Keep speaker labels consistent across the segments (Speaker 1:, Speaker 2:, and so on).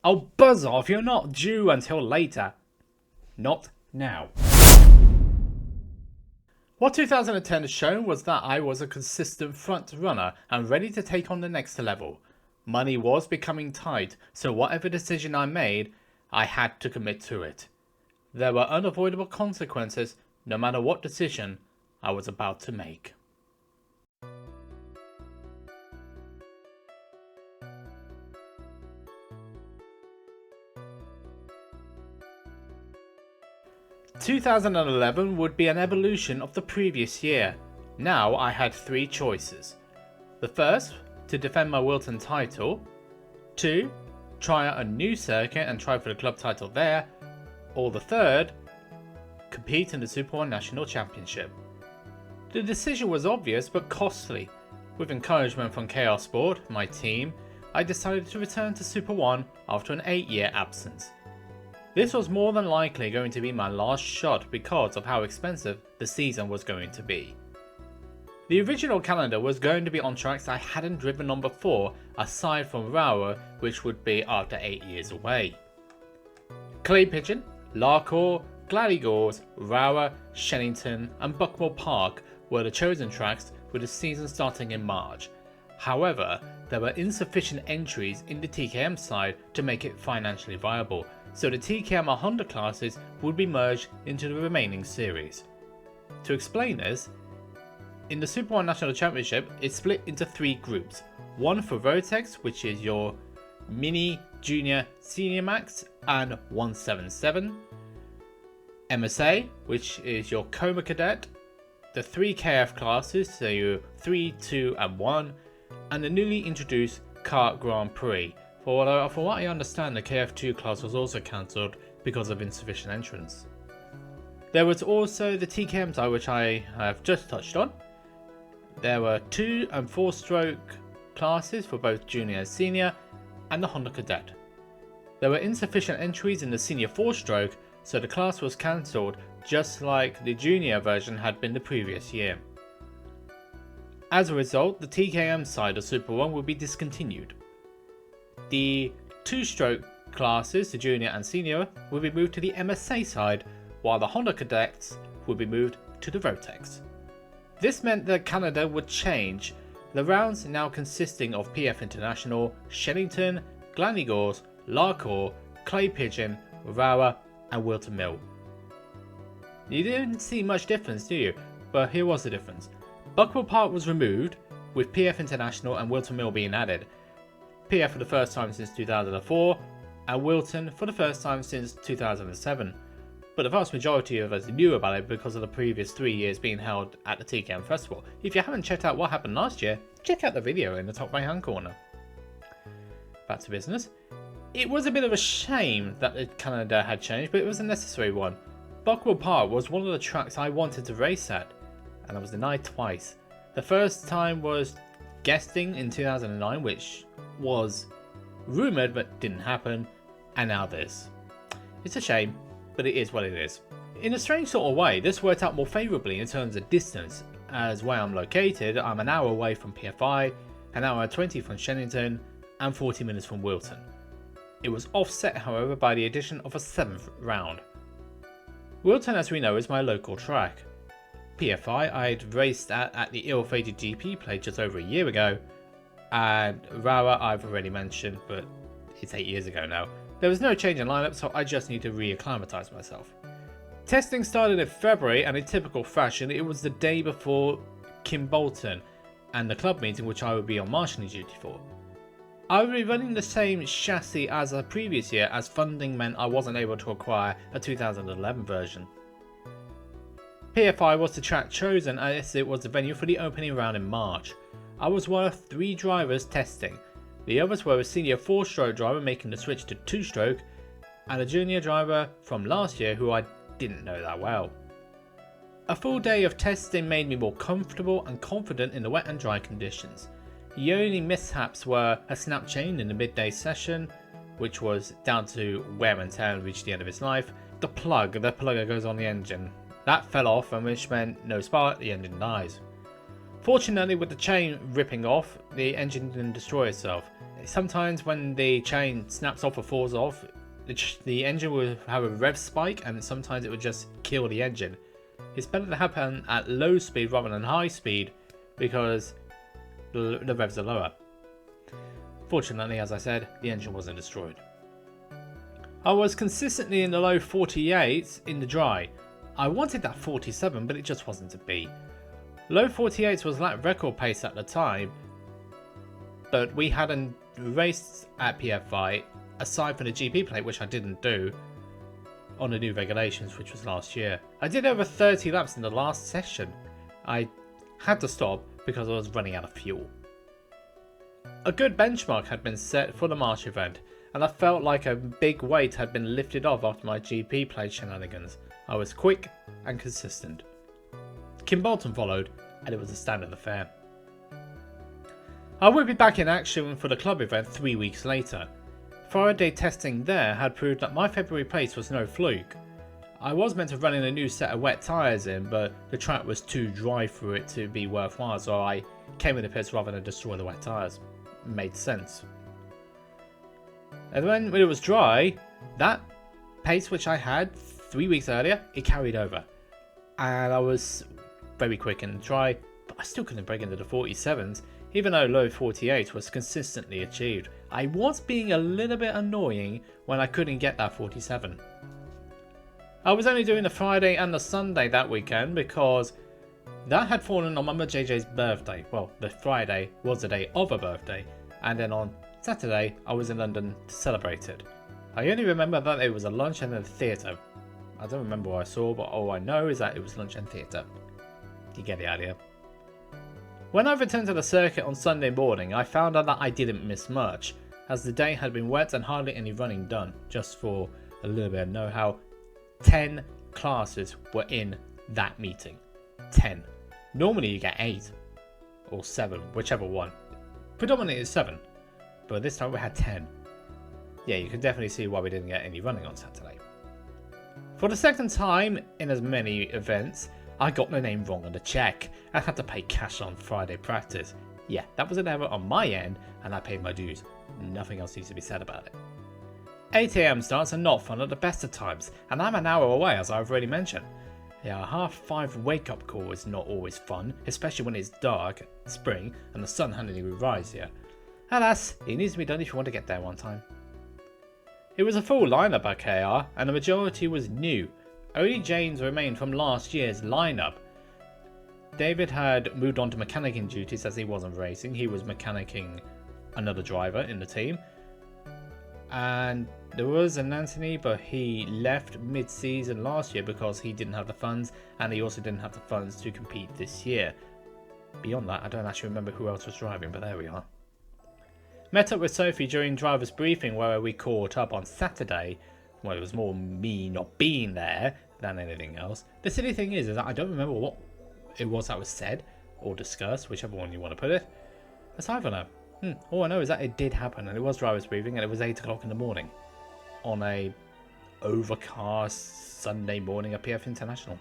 Speaker 1: Oh, buzz off, you're not due until later. Not now. What 2010 has shown was that I was a consistent front runner and ready to take on the next level. Money was becoming tight, so whatever decision I made, I had to commit to it. There were unavoidable consequences no matter what decision I was about to make. "2011 would be an evolution of the previous year. Now I had three choices. The first, to defend my Wilton title. 2, try out a new circuit and try for the club title there. Or the third, compete in the Super 1 National Championship. The decision was obvious but costly. With encouragement from Chaos Sport, my team, I decided to return to Super 1 after an 8-year absence. This was more than likely going to be my last shot because of how expensive the season was going to be. The original calendar was going to be on tracks I hadn't driven on before, aside from Rower, which would be after 8 years away. Clay Pigeon, Larkhor, Gladygores, Rower, Shennington and Buckmore Park were the chosen tracks with the season starting in March. However, there were insufficient entries in the TKM side to make it financially viable, so the TKM and Honda classes would be merged into the remaining series. To explain this, in the Super 1 National Championship, it's split into 3 groups. One for Rotex, which is your Mini, Junior, Senior Max and 177. MSA, which is your Coma Cadet. The 3 KF classes, so your 3, 2 and 1. And the newly introduced Kart Grand Prix. For what I understand, the KF2 class was also cancelled because of insufficient entrants. There was also the TKM side, which I have just touched on. There were 2 and 4 stroke classes for both Junior and Senior, and the Honda Cadet. There were insufficient entries in the Senior 4 stroke, so the class was cancelled just like the Junior version had been the previous year. As a result, the TKM side of Super 1 will be discontinued. The 2-stroke classes, the Junior and Senior, will be moved to the MSA side, while the Honda Cadets will be moved to the Rotex. This meant that Canada would change, the rounds now consisting of PF International, Shennington, Glandygores, Larkhor, Clay Pigeon, Rower and Wilton Mill. You didn't see much difference, do you? But here was the difference. Buckmore Park was removed, with PF International and Wilton Mill being added. PF for the first time since 2004, and Wilton for the first time since 2007. But the vast majority of us knew about it because of the previous 3 years being held at the TKM Festival. If you haven't checked out what happened last year, check out the video in the top right hand corner. Back to business. It was a bit of a shame that the calendar had changed, but it was a necessary one. Buckmore Park was one of the tracks I wanted to race at, and I was denied twice. The first time was guesting in 2009, which was rumoured but didn't happen, and now this. It's a shame, but it is what it is. In a strange sort of way, this worked out more favourably in terms of distance, as where I'm located, I'm an hour away from PFI, an hour and 20 from Shennington, and 40 minutes from Wilton. It was offset, however, by the addition of a 7th round. Wilton, as we know, is my local track. PFI I'd raced at the ill-fated GP play just over a year ago, and Rower I've already mentioned, but it's 8 years ago now. There was no change in lineup, so I just need to reacclimatise myself. Testing started in February, and in typical fashion, it was the day before Kimbolton and the club meeting, which I would be on marshalling duty for. I would be running the same chassis as the previous year, as funding meant I wasn't able to acquire a 2011 version. PFI was the track chosen as it was the venue for the opening round in March. I was one of 3 drivers testing. The others were a senior 4-stroke driver making the switch to 2-stroke, and a junior driver from last year who I didn't know that well. A full day of testing made me more comfortable and confident in the wet and dry conditions. The only mishaps were a snap chain in the midday session, which was down to wear and tear and reached the end of its life. The plug that goes on the engine, that fell off, and which meant no spark, the engine dies. Fortunately, with the chain ripping off, the engine didn't destroy itself. Sometimes when the chain snaps off or falls off, the engine will have a rev spike, and sometimes it would just kill the engine. It's better to happen at low speed rather than high speed because the revs are lower. Fortunately, as I said, the engine wasn't destroyed. I was consistently in the low 48s in the dry. I wanted that 47, but it just wasn't to be. Low 48s was lap record pace at the time, but we hadn't raced at PFI aside from the GP plate, which I didn't do on the new regulations, which was last year. I did over 30 laps in the last session. I had to stop because I was running out of fuel. A good benchmark had been set for the March event, and I felt like a big weight had been lifted off after my GP plate shenanigans. I was quick and consistent. Kim Bolton followed, and it was a standard affair. I would be back in action for the club event 3 weeks later. Friday testing there had proved that my February place was no fluke. I was meant to run in a new set of wet tyres in, but the track was too dry for it to be worthwhile, so I came in the pits rather than destroy the wet tyres. It made sense. And when it was dry, that pace which I had 3 weeks earlier, it carried over. And I was very quick and dry, but I still couldn't break into the 47s, even though low 48 was consistently achieved. I was being a little bit annoying when I couldn't get that 47. I was only doing the Friday and the Sunday that weekend because that had fallen on Mama JJ's birthday. Well, the Friday was the day of her birthday, and then on Saturday I was in London to celebrate it. I only remember that it was a lunch and a theatre. I don't remember what I saw, but all I know is that it was lunch and theatre. You get the idea. When I returned to the circuit on Sunday morning, I found out that I didn't miss much, as the day had been wet and hardly any running done. Just for a little bit of know-how, 10 classes were in that meeting. 10. Normally you get 8 or 7, whichever one. Predominantly it's 7, but this time we had 10. Yeah, you can definitely see why we didn't get any running on Saturday. For the second time in as many events, I got the name wrong on the check and had to pay cash on Friday practice. Yeah, that was an error on my end and I paid my dues. Nothing else needs to be said about it. 8 AM starts are not fun at the best of times, and I'm an hour away as I've already mentioned. Yeah, a 5:30 wake up call is not always fun, especially when it's dark, spring, and the sun hadn't even rise yet. Alas, it needs to be done if you want to get there one time. It was a full lineup at KR, and the majority was new. Only James remained from last year's lineup. David had moved on to mechanicking duties as he wasn't racing. He was mechanicking another driver in the team. And there was an Anthony, but he left mid-season last year because he didn't have the funds, and he also didn't have the funds to compete this year. Beyond that, I don't actually remember who else was driving, but there we are. Met up with Sophie during driver's briefing where we caught up on Saturday. Well, it was more me not being there than anything else. The silly thing is that I don't remember what it was that was said or discussed, whichever one you want to put it. Aside from that, all I know is that it did happen, and it was driver's briefing, and it was 8 o'clock in the morning on a overcast Sunday morning at PF International.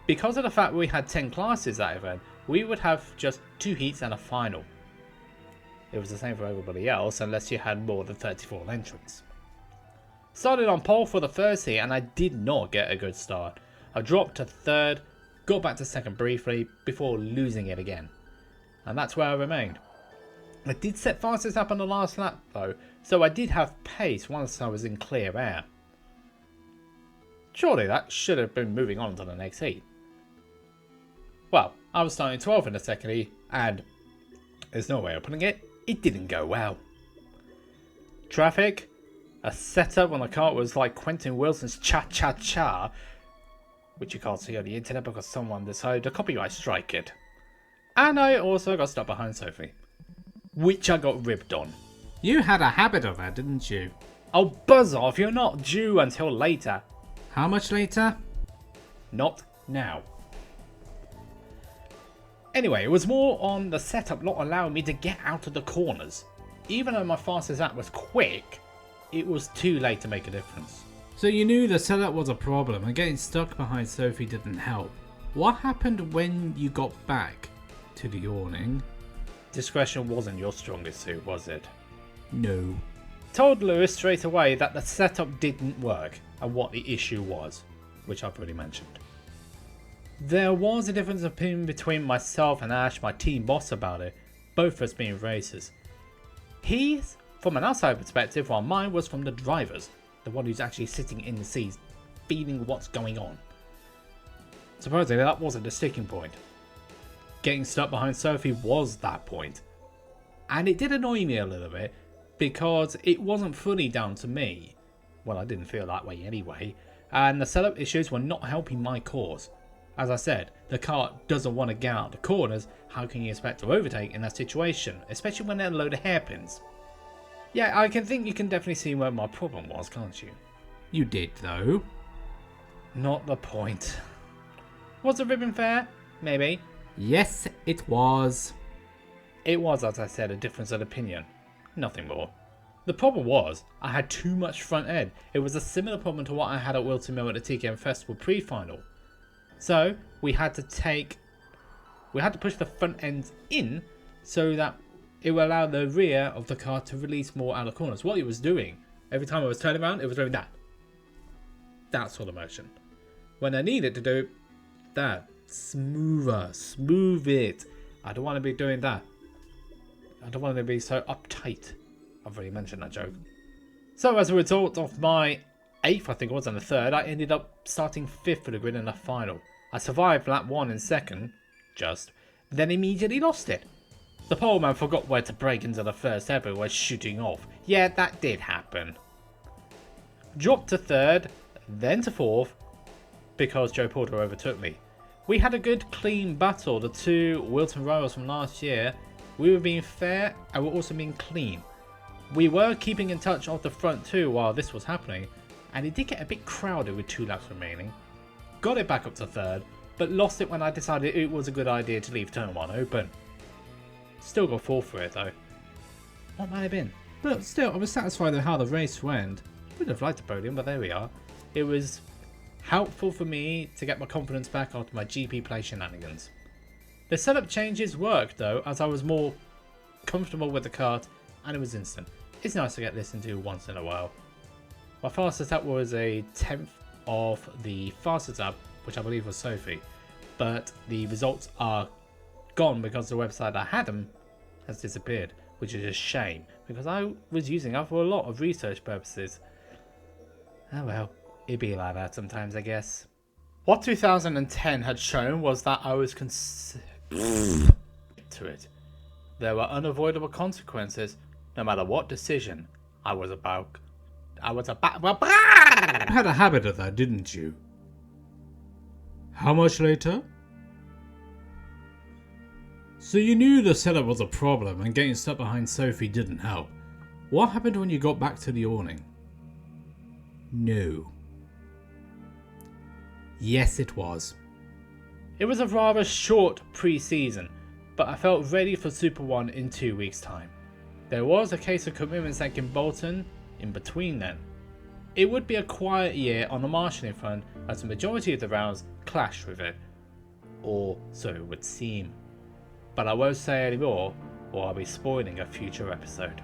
Speaker 1: Because of the fact we had 10 classes that event, we would have just 2 heats and a final. It was the same for everybody else unless you had more than 34 entrants. Started on pole for the first heat and I did not get a good start. I dropped to third, got back to second briefly before losing it again. And that's where I remained. I did set fastest up on the last lap though, so I did have pace once I was in clear air. Surely that should have been moving on to the next heat. Well, I was starting 12th in the second heat, and there's no way of putting it, it didn't go well. Traffic, a setup on the kart was like Quentin Wilson's cha-cha-cha, which you can't see on the internet because someone decided to copyright strike it. And I also got stuck behind Sophie, which I got ribbed on.
Speaker 2: You had a habit of that, didn't you?
Speaker 1: Oh, buzz off, you're not due until later.
Speaker 2: How much later?
Speaker 1: Not now. Anyway, it was more on the setup not allowing me to get out of the corners. Even though my fastest lap was quick, it was too late to make a difference.
Speaker 2: So you knew the setup was a problem and getting stuck behind Sophie didn't help. What happened when you got back? to the awning.
Speaker 1: Discretion wasn't your strongest suit, was it?
Speaker 2: No.
Speaker 1: Told Lewis straight away that the setup didn't work and what the issue was, which I've already mentioned. There was a difference of opinion between myself and Ash, my team boss, about it, both of us being racers. He's from an outside perspective, while mine was from the drivers, the one who's actually sitting in the seats, feeling what's going on. Surprisingly, that wasn't the sticking point. Getting stuck behind Sophie was that point. And it did annoy me a little bit, because it wasn't fully down to me. Well, I didn't feel that way anyway, and the setup issues were not helping my cause. As I said, the car doesn't want to get out the corners. How can you expect to overtake in that situation, especially when there are a load of hairpins? Yeah, I think you can definitely see where my problem was, can't you?
Speaker 2: You did, though.
Speaker 1: Not the point. Was the ribbon fair? Maybe.
Speaker 2: Yes, it was.
Speaker 1: It was, as I said, a difference of opinion. Nothing more. The problem was, I had too much front end. It was a similar problem to what I had at Wilton Mill at the TKM Festival pre-final. So, we had to push the front ends in so that it would allow the rear of the car to release more out of corners. What it was doing, every time I was turning around, it was doing that. That sort of motion. When I needed to do that, smoother, smooth it. I don't want to be doing that. I don't want to be so uptight. I've already mentioned that joke. So as a result of my 8th, I think it was, and the 3rd, I ended up starting 5th for the grid in the final. I survived lap 1 in 2nd, then immediately lost it. The pole man forgot where to brake into the first ever was shooting off. Yeah, that did happen. Dropped to 3rd, then to 4th, because Joe Porter overtook me. We had a good clean battle, the two Wilton rivals from last year. We were being fair and we were also being clean. We were keeping in touch off the front too while this was happening, and it did get a bit crowded with 2 laps remaining. Got it back up to 3rd, but lost it when I decided it was a good idea to leave turn 1 open. Still got 4th for it though. What might have been?
Speaker 2: But still, I was satisfied with how the race went.
Speaker 1: Would have liked a podium, but there we are. It was helpful for me to get my confidence back after my GP play shenanigans. The setup changes worked though, as I was more comfortable with the kart, and it was instant. It's nice to get listened to once in a while. My fastest lap was a 10th of the fastest lap, which I believe was Sophie, but the results are gone because the website that had them has disappeared, which is a shame because I was using it for a lot of research purposes. Oh well, it'd be like that sometimes, I guess. What 2010 had shown was that I was to it. There were unavoidable consequences no matter what decision I was about.
Speaker 2: You had a habit of that, didn't you? How much later? So you knew the setup was a problem and getting stuck behind Sophie didn't help. What happened when you got back to the awning? No. Yes, it was.
Speaker 1: It was a rather short pre-season, but I felt ready for Super 1 in 2 weeks' time. There was a case of commitments like in Bolton in between then. It would be a quiet year on the marshalling front as the majority of the rounds clashed with it. Or so it would seem. But I won't say any more or I'll be spoiling a future episode.